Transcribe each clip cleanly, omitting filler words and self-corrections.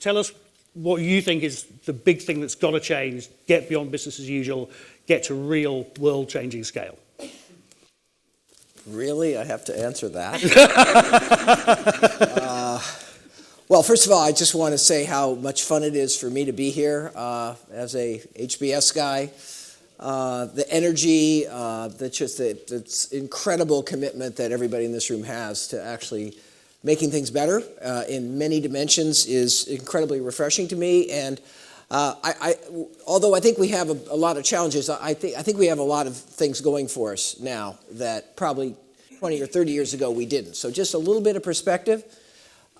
Tell us what you think is the big thing that's got to change, get beyond business as usual, get to real world-changing scale. Really? I have to answer that? Well, first of all, I just want to say how much fun it is for me to be here as a HBS guy. The energy, the incredible commitment that everybody in this room has to actually making things better in many dimensions is incredibly refreshing to me. And although I think we have a lot of challenges, I think we have a lot of things going for us now that probably 20 or 30 years ago we didn't. So just a little bit of perspective.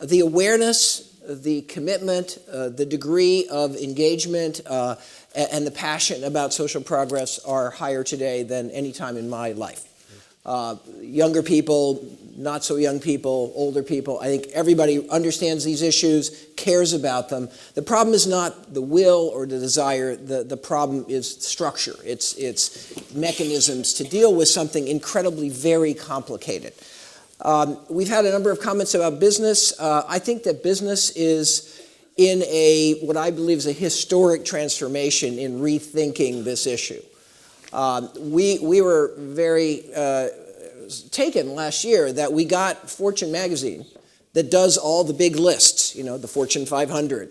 The awareness, the commitment, the degree of engagement, and the passion about social progress are higher today than any time in my life. Younger people, not so young people, older people, I think everybody understands these issues, cares about them. The problem is not the will or the desire, the problem is structure. It's mechanisms to deal with something incredibly very complicated. We've had a number of comments about business. I think that business is in what I believe is a historic transformation in rethinking this issue. We were very taken last year that we got Fortune magazine that does all the big lists, the Fortune 500,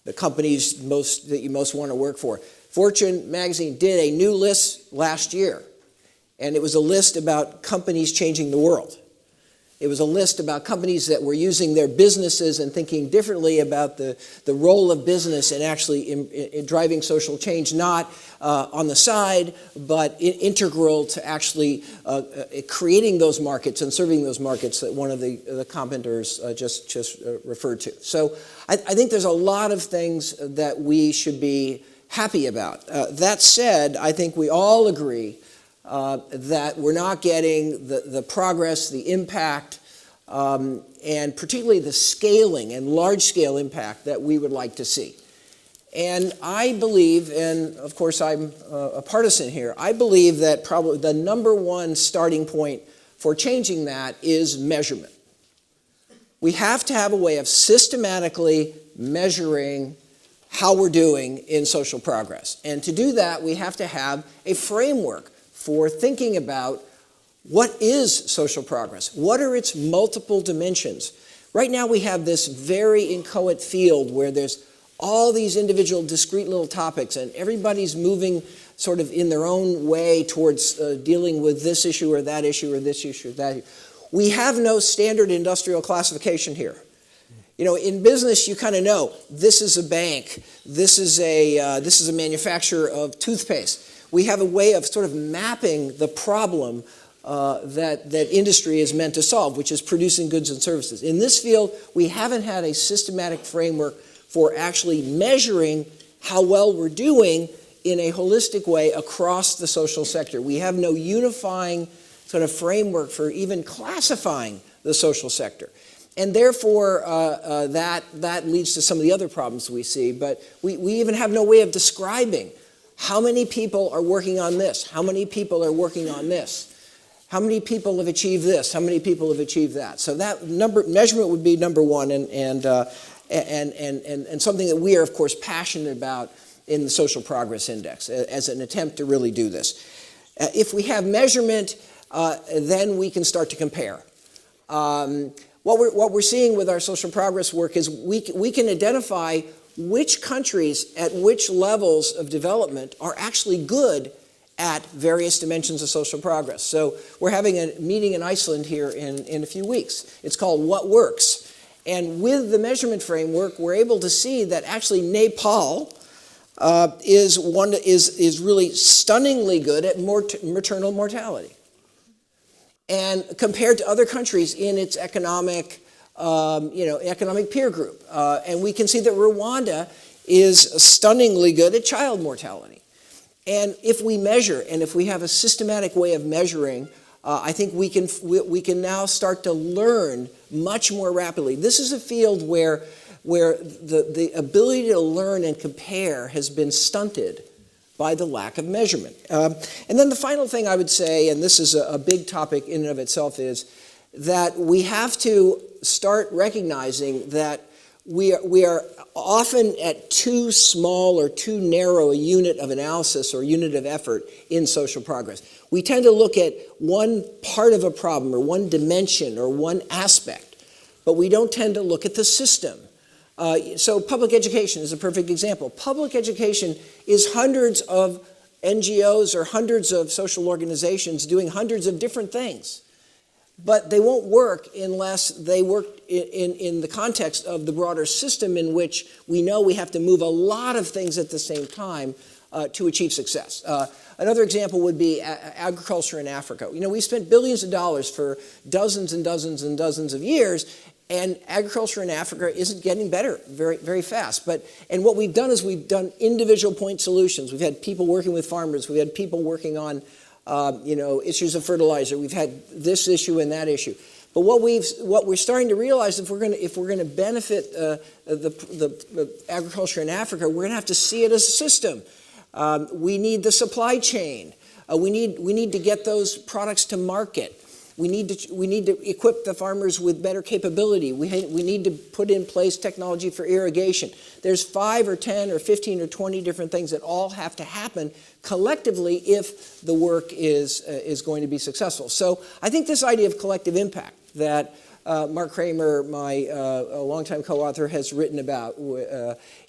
the companies that you most want to work for. Fortune magazine did a new list last year, and it was a list about companies changing the world. It was a list about companies that were using their businesses and thinking differently about the role of business and actually in driving social change, not on the side, but integral to actually creating those markets and serving those markets that one of the commenters just referred to. So I think there's a lot of things that we should be happy about. That said, I think we all agree that we're not getting the progress, the impact, and particularly the scaling and large-scale impact that we would like to see. And I believe, and of course I'm a partisan here, I believe that probably the number one starting point for changing that is measurement. We have to have a way of systematically measuring how we're doing in social progress. And to do that, we have to have a framework for thinking about what is social progress? What are its multiple dimensions? Right now we have this very inchoate field where there's all these individual discrete little topics and everybody's moving sort of in their own way towards dealing with this issue or that issue or this issue or that issue. We have no standard industrial classification here. In business, you kind of know this is a bank, this is a manufacturer of toothpaste. We have a way of sort of mapping the problem that industry is meant to solve, which is producing goods and services. In this field, we haven't had a systematic framework for actually measuring how well we're doing in a holistic way across the social sector. We have no unifying sort of framework for even classifying the social sector. And therefore, that leads to some of the other problems we see. But we even have no way of describing how many people are working on this, how many people are working on this, how many people have achieved this, how many people have achieved that. So that measurement would be number one, and something that we are, of course, passionate about in the Social Progress Index as an attempt to really do this. If we have measurement, then we can start to compare. What we're seeing with our social progress work is we can identify which countries at which levels of development are actually good at various dimensions of social progress. So we're having a meeting in Iceland here in a few weeks. It's called What Works? And with the measurement framework, we're able to see that actually Nepal is really stunningly good at maternal mortality. And compared to other countries in its economic peer group. And we can see that Rwanda is stunningly good at child mortality. And if we measure, and if we have a systematic way of measuring, I think we can now start to learn much more rapidly. This is a field where the ability to learn and compare has been stunted by the lack of measurement. And then the final thing I would say, and this is a big topic in and of itself, is that we have to start recognizing that we are often at too small or too narrow a unit of analysis or unit of effort in social progress. We tend to look at one part of a problem or one dimension or one aspect, but we don't tend to look at the system. So public education is a perfect example. Public education is hundreds of NGOs or hundreds of social organizations doing hundreds of different things. But they won't work unless they work in the context of the broader system in which we know we have to move a lot of things at the same time to achieve success. Another example would be agriculture in Africa. You know, we spent billions of dollars for dozens and dozens and dozens of years, and agriculture in Africa isn't getting better very, very fast. And what we've done is we've done individual point solutions. We've had people working with farmers. We've had people working on issues of fertilizer. We've had this issue and that issue. But what we're starting to realize, if we're going to benefit the agriculture in Africa, we're going to have to see it as a system. We need the supply chain. We need to get those products to market. We need to equip the farmers with better capability. We need to put in place technology for irrigation. There's 5 or 10 or 15 or 20 different things that all have to happen collectively if the work is going to be successful. So I think this idea of collective impact that Mark Kramer, my longtime co-author, has written about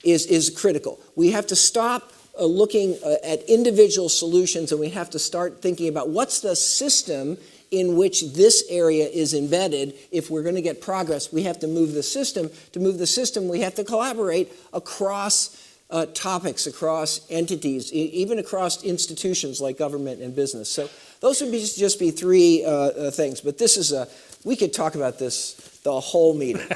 is critical. We have to stop looking at individual solutions, and we have to start thinking about what's the system in which this area is embedded. If we're going to get progress, we have to move the system. To move the system, we have to collaborate across topics, across entities, even across institutions like government and business. So those would just be 3 things. But this is we could talk about this the whole meeting.